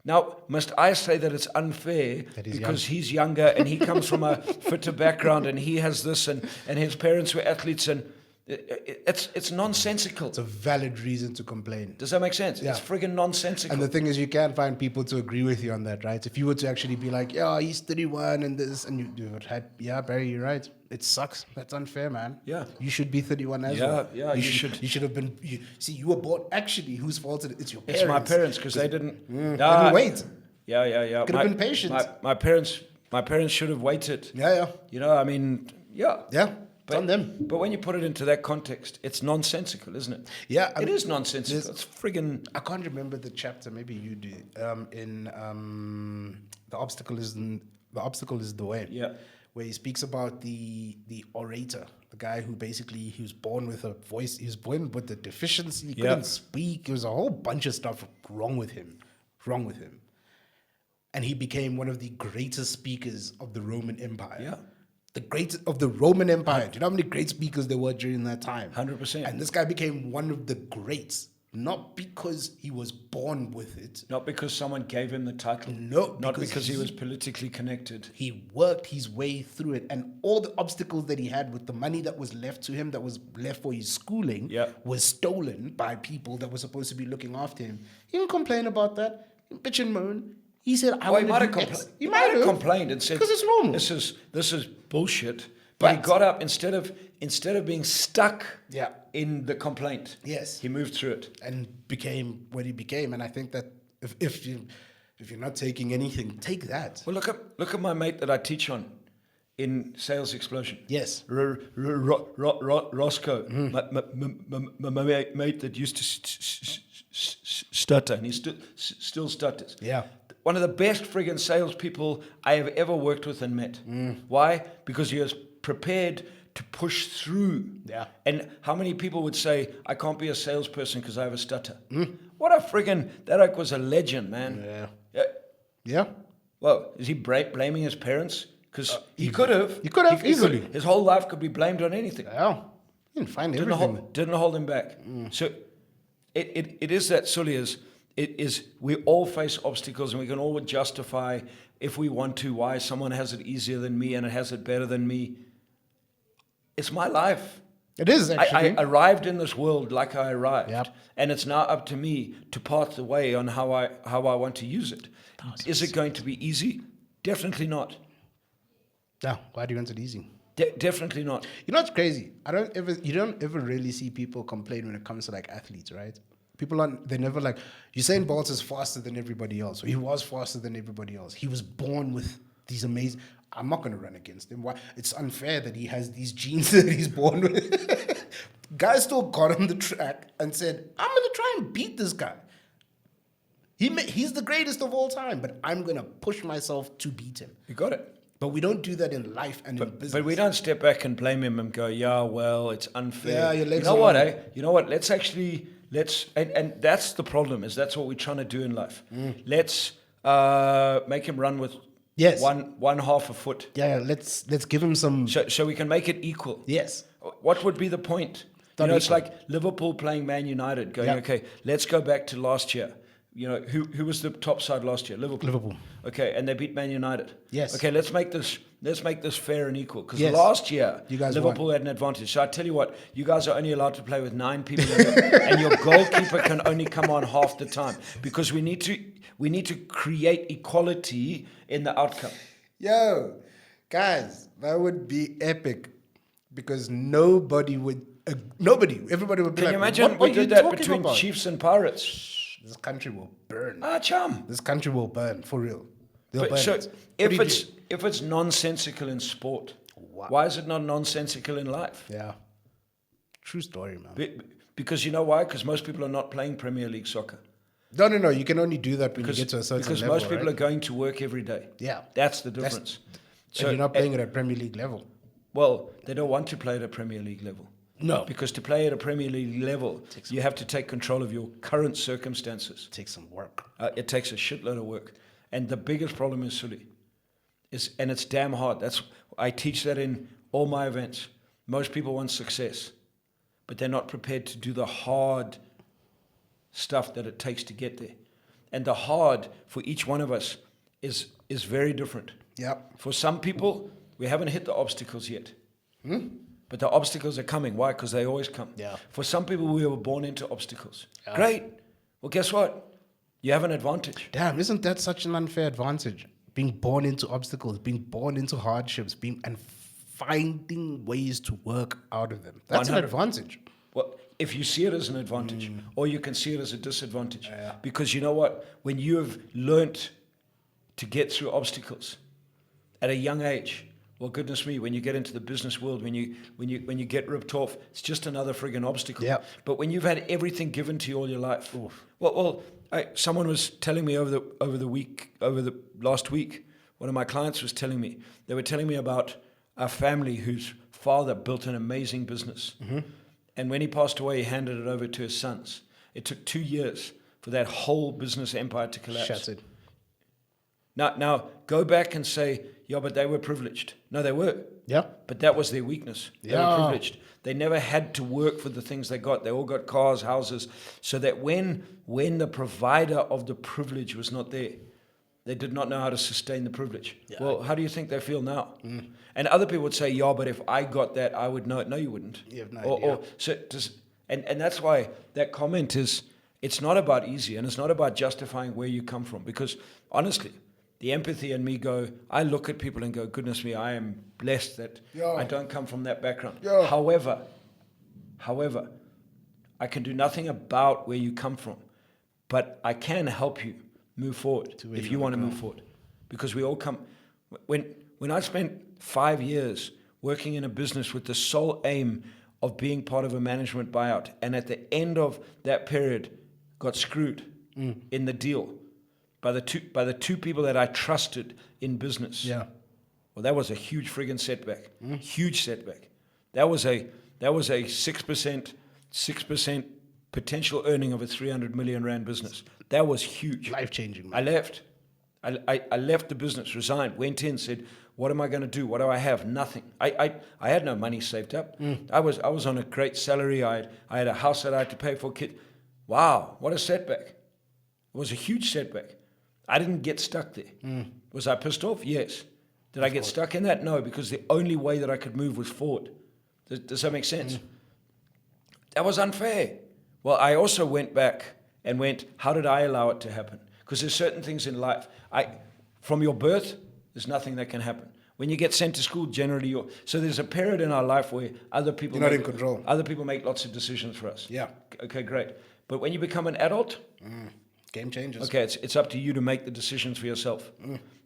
Now, must I say that it's unfair because he's younger and he comes from a fitter background and he has this and his parents were athletes and it's nonsensical. It's a valid reason to complain. Does that make sense? Yeah. It's friggin' nonsensical. And the thing is, you can't find people to agree with you on that, right? If you were to actually be like, yeah, he's 31 and this, and you would have, yeah, Barry, you're right. It sucks. That's unfair, man. Yeah. You should be 31 as well. Yeah, you should. You should have been, you were born, actually, whose fault is it? It's your parents. It's my parents because they didn't. Didn't wait. Yeah. Could have been patient. My parents should have waited. Yeah. I mean, yeah. Yeah. It's on them. But when you put it into that context, it's nonsensical, isn't it? Yeah. It is nonsensical. It's friggin'... I can't remember the chapter, maybe you do, The Obstacle is the Way. Yeah. Where he speaks about the orator, the guy who basically, he was born with a voice, he was born with a deficiency, he couldn't speak, there was a whole bunch of stuff wrong with him. And he became one of the greatest speakers of the Roman Empire. Yeah. The greatest of the Roman Empire. Do you know how many great speakers there were during that time? 100%. And this guy became one of the greats, not because he was born with it. Not because someone gave him the title. No. Not because he was politically connected. He worked his way through it. And all the obstacles that he had with the money that was left to him, that was left for his schooling, was stolen by people that were supposed to be looking after him. He didn't complain about that. He bitch and moan. He said, he might have complained and said, because it's normal. This is bullshit. But he got up instead of being stuck in the complaint. Yes. He moved through it. And became what he became. And I think that if you're not taking anything, take that. Well, look at my mate that I teach on. in Sales Explosion. Yes. Roscoe, my mate that used to stutter, and he still stutters. Yeah. One of the best friggin' salespeople I have ever worked with and met. Why? Because he was prepared to push through. Yeah. And how many people would say, I can't be a salesperson because I have a stutter? What a friggin', that was a legend, man. Yeah. Yeah. Well, is he blaming his parents? Because he could have. He could have, easily. His whole life could be blamed on anything. Yeah. You can find everything. Didn't hold him back. So it is that, Sule, we all face obstacles, and we can all justify, if we want to, why someone has it easier than me and it has it better than me. It's my life. It is, actually. I arrived in this world like I arrived. Yep. And it's now up to me to path the way on how I want to use it. Is it going to be easy? Definitely not. Yeah. Why do you want it easy? Definitely not. You know what's crazy? You don't ever really see people complain when it comes to like athletes, right? They're never like, Usain Bolt is faster than everybody else. Or he was faster than everybody else. He was born with these amazing, I'm not going to run against him. Why? It's unfair that he has these genes that he's born with. Guy still got on the track and said, I'm going to try and beat this guy. He's the greatest of all time, but I'm going to push myself to beat him. You got it. But we don't do that in life and in business. But we don't step back and blame him and go, yeah, well, it's unfair. Yeah, your legs you know are what, long. You know what? And that's the problem, is that's what we're trying to do in life. Let's make him run with one half a foot. Yeah, let's give him some. So we can make it equal. Yes. What would be the point? It's like Liverpool playing Man United, going, okay, let's go back to last year. Who was the top side last year? Liverpool. Okay, and they beat Man United. Yes. Okay, let's make this fair and equal, because Yes. last year You guys Liverpool won. had an advantage. So I tell you what, you guys are only allowed to play with 9 people, and your goalkeeper can only come on half the time, because we need to create equality in the outcome. Yo, guys, that would be epic, because everybody would be like, Can you imagine what we are you did that talking between about? Chiefs and Pirates? This country will burn. Chum. This country will burn, for real. They'll But burn so it. What do you do? if it's nonsensical in sport, Wow. why is it not nonsensical in life? Yeah. True story, man. Because you know why? Because most people are not playing Premier League soccer. No. You can only do that when you get to a certain Because level, most people right? are going to work every day. Yeah. That's the difference. So you're not playing it at Premier League level. Well, they don't want to play at a Premier League level. No. Because to play at a Premier League level, you have to take control of your current circumstances. It takes some work. It takes a shitload of work. And the biggest problem is, Sule, and it's damn hard. I teach that in all my events. Most people want success, but they're not prepared to do the hard stuff that it takes to get there. And the hard for each one of us is very different. Yeah. For some people, we haven't hit the obstacles yet. But the obstacles are coming. Why? Because they always come. Yeah. For some people, we were born into obstacles. Yeah. Great. Well, guess what? You have an advantage. Damn, isn't that such an unfair advantage? Being born into obstacles, being born into hardships, and finding ways to work out of them. That's 100. an advantage. Well, if you see it as an advantage, or you can see it as a disadvantage. Yeah. Because you know what? When you have learnt to get through obstacles at a young age, well, goodness me, when you get into the business world, when you get ripped off, it's just another friggin' obstacle. Yeah. But when you've had everything given to you all your life, someone was telling me over the last week, one of my clients was telling me, they were telling me about a family whose father built an amazing business. And when he passed away, he handed it over to his sons. It took 2 years for that whole business empire to collapse. Shattered. Now go back and say, yeah, but they were privileged. No, they were. Yeah. But that was their weakness. They were privileged. They never had to work for the things they got. They all got cars, houses, so that when the provider of the privilege was not there, they did not know how to sustain the privilege. Yeah. Well, how do you think they feel now? And other people would say, yeah, but if I got that, I would know it. No, you wouldn't. You have no idea. And that's why that comment is, it's not about easy, and it's not about justifying where you come from. Because honestly, the empathy in me I look at people and go, goodness me, I am blessed that I don't come from that background. Yeah. However, I can do nothing about where you come from, but I can help you move forward if you want to move forward. Because we all come, when When I spent 5 years working in a business with the sole aim of being part of a management buyout, and at the end of that period got screwed in the deal by the two people that I trusted in business. Yeah. Well, that was a huge friggin' setback. Huge setback. That was a 6% potential earning of a 300 million rand business. That was huge. Life changing, man. I left. I left the business, resigned, went in, said, what am I going to do? What do I have? Nothing. I had no money saved up. I was on a great salary. I had a house that I had to pay for. Kid. Wow, what a setback. It was a huge setback. I didn't get stuck there. Was I pissed off? Yes. Did I get stuck in that? No, because the only way that I could move was forward. Does that make sense? That was unfair. Well, I also went back and went, how did I allow it to happen? Because there's certain things in life. From your birth, there's nothing that can happen. When you get sent to school, generally so there's a period in our life where other people You're not in control. Other people make lots of decisions for us. Yeah. Okay, great. But when you become an adult, Game changes. okay, it's up to you to make the decisions for yourself.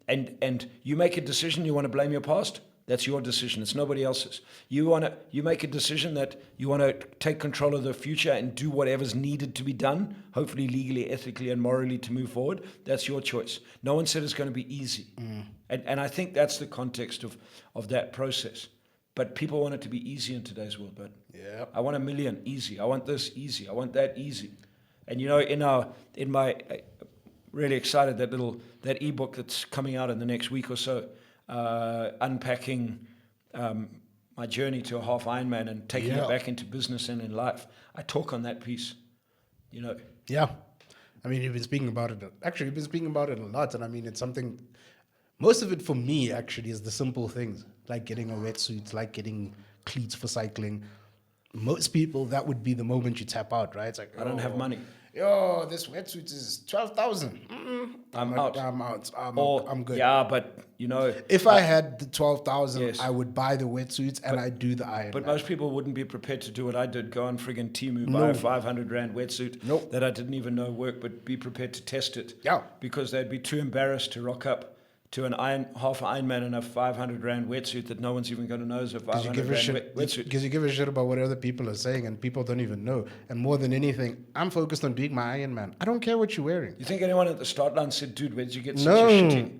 And you make a decision, you want to blame your past, that's your decision. It's nobody else's. You make a decision that you want to take control of the future and do whatever's needed to be done, hopefully legally, ethically, and morally to move forward. That's your choice. No one said it's going to be easy. And I think that's the context of that process. But people want it to be easy in today's world. But Yeah. I want $1 million easy. I want this easy. I want that easy. And you know, in my really excited that ebook that's coming out in the next week or so, unpacking my journey to a half Ironman and taking it back into business and in life. I talk on that piece, you know. Yeah. I mean, you've been speaking about it. Actually, you've been speaking about it a lot. And I mean, it's something, most of it for me actually is the simple things, like getting a wetsuit, like getting cleats for cycling. Most people, that would be the moment you tap out, right? It's like, I don't have money. Yo, this wetsuit is 12,000. I'm out. I'm good. Yeah, but you know, If I had the 12,000, Yes. I would buy the wetsuits and I'd do the Iron. but most people wouldn't be prepared to do what I did. Go on friggin' Temu, buy a 500 rand wetsuit Nope. that I didn't even know worked, but be prepared to test it. Yeah. Because they'd be too embarrassed to rock up to half Ironman in a 500 rand wetsuit that no one's even going to know is a 500 rand wetsuit. Because you give a shit about what other people are saying and people don't even know. And more than anything, I'm focused on doing my Iron Man. I don't care what you're wearing. You think anyone at the start line said, dude, where did you get such No. a shitty?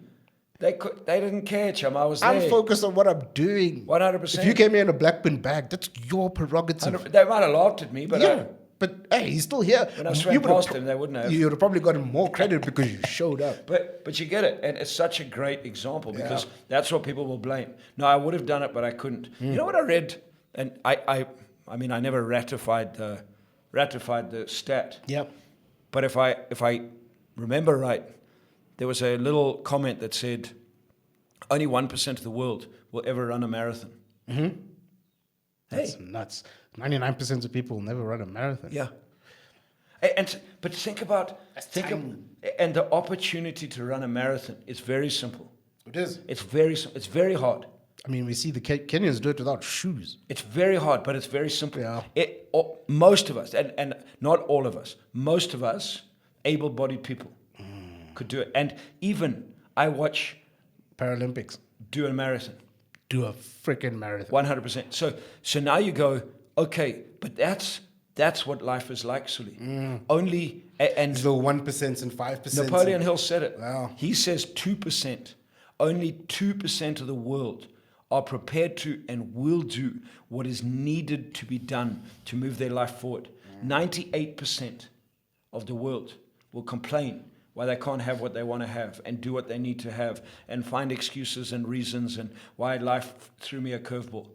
They didn't care, chum. I was there. I'm focused on what I'm doing. 100%. If you came here in a black bin bag, that's your prerogative. They might have laughed at me, but Yeah. But hey, he's still here. when I swam past them, they wouldn't have. You would have probably gotten more credit because you showed up. But you get it, and it's such a great example because that's what people will blame. No, I would have done it, but I couldn't. You know what I read, and I mean, I never ratified the stat. Yep. But if I remember right, there was a little comment that said, only 1% of the world will ever run a marathon. That's nuts. 99% of people will never run a marathon. Yeah. But think about and the opportunity to run a marathon is very simple. It is. It's very hard. I mean, we see the Kenyans do it without shoes. It's very hard, but it's very simple. Yeah. Most of us, and not all of us, most of us, able-bodied people, could do it. And even I watch Paralympics. do a marathon. Do a freaking marathon. 100%. So now you go, okay, but that's what life is like, Sule. Only and The 1% and 5%. Napoleon Hill said it. Wow. He says 2%. Only 2% of the world are prepared to and will do what is needed to be done to move their life forward. 98% of the world will complain why they can't have what they want to have and do what they need to have and find excuses and reasons and why life threw me a curveball.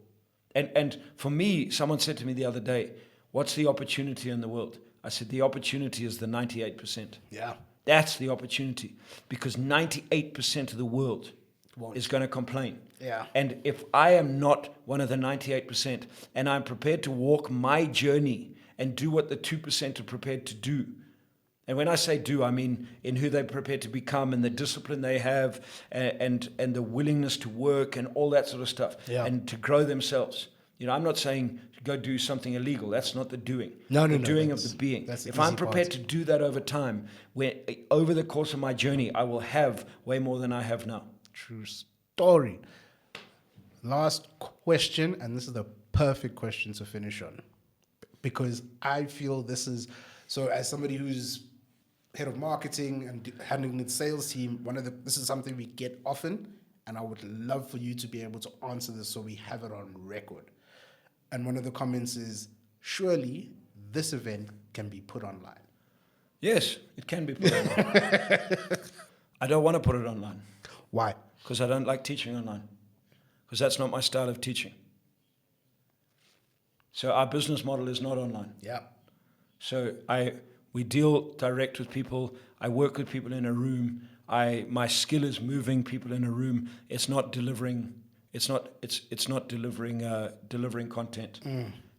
And for me, someone said to me the other day, what's the opportunity in the world? I said, the opportunity is the 98%. Yeah. That's the opportunity because 98% of the world is going to complain. Yeah. And if I am not one of the 98% and I'm prepared to walk my journey and do what the 2% are prepared to do, and when I say do, I mean in who they're prepared to become and the discipline they have and the willingness to work and all that sort of stuff and to grow themselves. You know, I'm not saying go do something illegal. That's not the doing. No, the doing of the being. If I'm prepared to do that over time, over the course of my journey, I will have way more than I have now. True story. Last question, and this is the perfect question to finish on, because I feel this is so. As somebody who's head of marketing and handling the sales team, this is something we get often, and I would love for you to be able to answer this so we have it on record. And one of the comments is, surely this event can be put online. Yes, it can be put online. I don't want to put it online. Why? Because I don't like teaching online. Because that's not my style of teaching. So our business model is not online. Yeah. So we deal direct with people. I work with people in a room. My skill is moving people in a room. It's not delivering. It's not delivering content.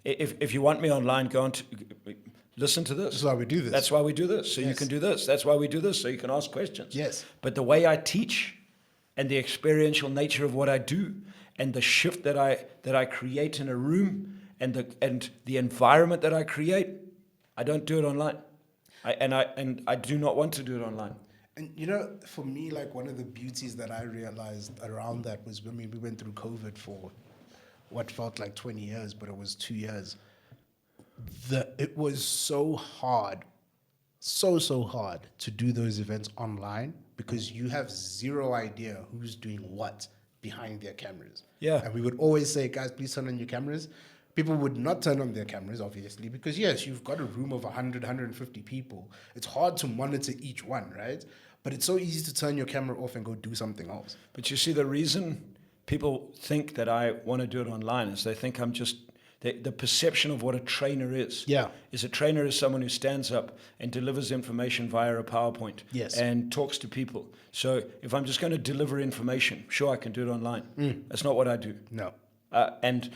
If you want me online, go on to listen to this. That's why we do this. That's why we do this. So you Yes. can do this. That's why we do this. So you can ask questions. Yes. But the way I teach, and the experiential nature of what I do, and the shift that I create in a room, and the environment that I create, I don't do it online. I do not want to do it online. And for me, like one of the beauties that I realized around that was when we went through COVID for what felt like 20 years, but it was 2 years. It was so hard, so hard to do those events online because you have zero idea who's doing what behind their cameras. Yeah. And we would always say, guys, please turn on your cameras. People would not turn on their cameras, obviously, because yes, you've got a room of 100, 150 people. It's hard to monitor each one, right? But it's so easy to turn your camera off and go do something else. But you see, the reason people think that I want to do it online is they think I'm just the perception of what a trainer is. Yeah. Is a trainer is someone who stands up and delivers information via a PowerPoint. Yes. And talks to people. So if I'm just going to deliver information, sure, I can do it online. That's not what I do. No. And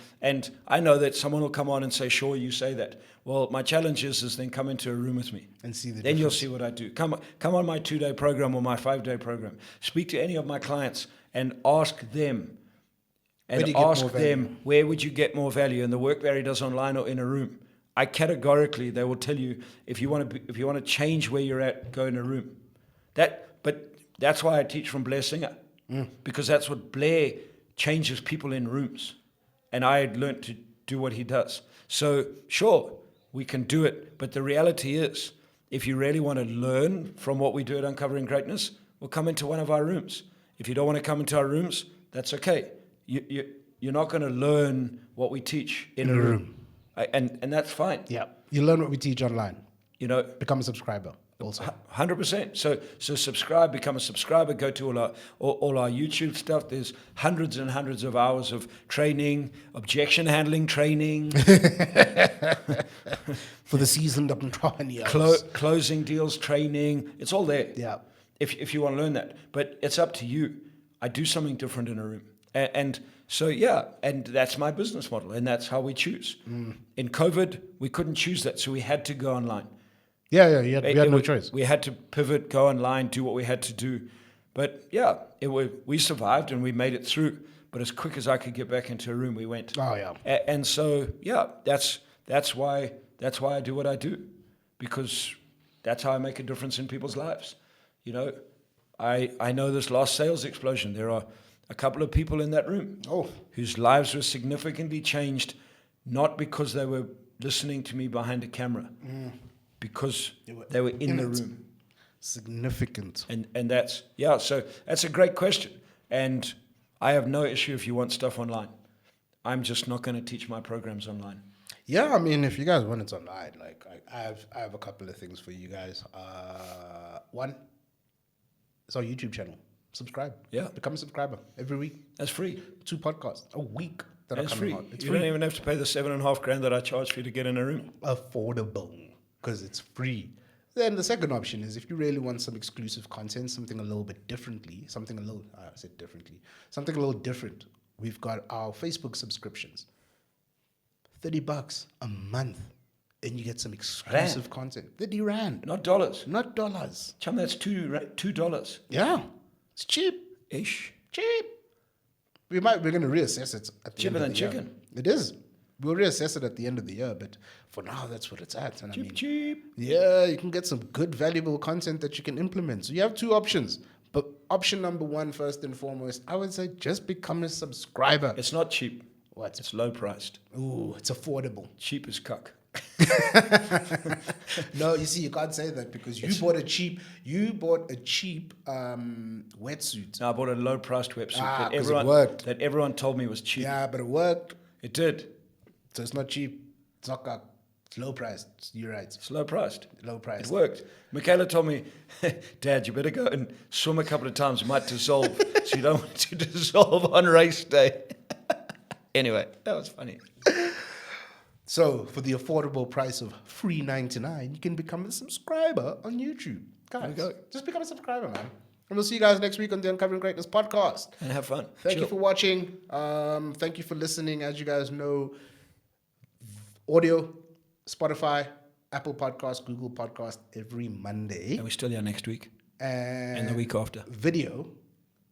I know that someone will come on and say, sure, you say that. Well, my challenge is then come into a room with me. And see the Then you'll difference. see what I do. Come on my 2-day program or my 5-day program. Speak to any of my clients and ask them. Where And do you get more ask value? them, where would you get more value in the work Barry does online or in a room? I categorically, they will tell you, if you want to change where you're at, go in a room. But that's why I teach from Blair Singer. Because that's what Blair changes people in rooms. And I had learned to do what he does. So sure, we can do it. But the reality is, if you really want to learn from what we do at Uncovering Greatness, well, come into one of our rooms. If you don't want to come into our rooms, that's okay. You're not going to learn what we teach in a room. And that's fine. Yeah. You learn what we teach online. Become a subscriber also. 100%. So subscribe, become a subscriber, go to all our YouTube stuff. There's hundreds and hundreds of hours of training, objection handling training, For the seasoned entrepreneurs. closing deals training. It's all there. Yeah. If you want to learn that. But it's up to you. I do something different in a room. And so, yeah, and that's my business model, and that's how we choose. In COVID, we couldn't choose that, so we had to go online. Yeah, we had no choice. We had to pivot, go online, do what we had to do. But yeah, we survived and we made it through. But as quick as I could get back into a room, we went. Oh, yeah. And so, yeah, that's why I do what I do, because that's how I make a difference in people's lives. I know this last sales explosion. There are a couple of people in that room whose lives were significantly changed, not because they were listening to me behind a camera, because they were in the room. Significant. And so that's a great question. And I have no issue if you want stuff online. I'm just not going to teach my programs online. Yeah, I mean, if you guys want it online, like I have a couple of things for you guys. One, it's our YouTube channel. Subscribe. Yeah. Become a subscriber every week. That's free. 2 podcasts a week that That's are coming free. out. It's You free. don't even have to pay the $7,500 that I charge for you to get in a room. Affordable because it's free. Then the second option is if you really want some exclusive content, something a little bit differently, something a little different. We've got our Facebook subscriptions. $30 a month, and you get some exclusive content. 30 rand, Not dollars. not dollars. Chum, that's $2 Yeah, it's cheap. ish. Cheap. We're going to reassess it at the Cheaper end of than the year. chicken. It is. We'll reassess it at the end of the year, but for now, that's what it's at. And Cheap. yeah, you can get some good, valuable content that you can implement. So you have 2 options: But option number one, first and foremost, I would say just become a subscriber. It's not cheap. What? It's low priced. Ooh, it's affordable. Cheap as cuck. No, you see, you can't say that because you bought a cheap wetsuit. No, I bought a low priced wetsuit Ah, 'cause it worked. that everyone told me was cheap. Yeah, but it worked. It did. So it's not cheap. It's not cock. It's low priced. You're right. It's low priced. Low priced. It worked. Michaela told me, Dad, you better go and swim a couple of times. You might dissolve. So you don't want to dissolve on race day. Anyway, that was funny. So for the affordable price of $3.99, you can become a subscriber on YouTube. Guys, go. just become a subscriber, man. And we'll see you guys next week on the Uncovering Greatness podcast. And have fun. Thank you Chill. for watching. Thank you for listening. As you guys know, audio, Spotify, Apple Podcast, Google Podcast every Monday. And we're still here next week. And the week after. Video,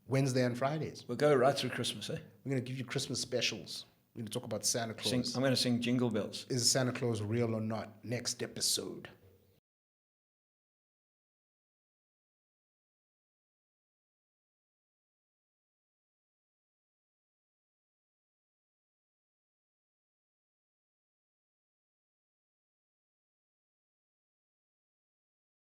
Wednesday and Fridays. We'll go right through Christmas, eh? We're going to give you Christmas specials. We're going to talk about Santa Claus. I'm going to sing Jingle Bells. Is Santa Claus real or not? Next episode.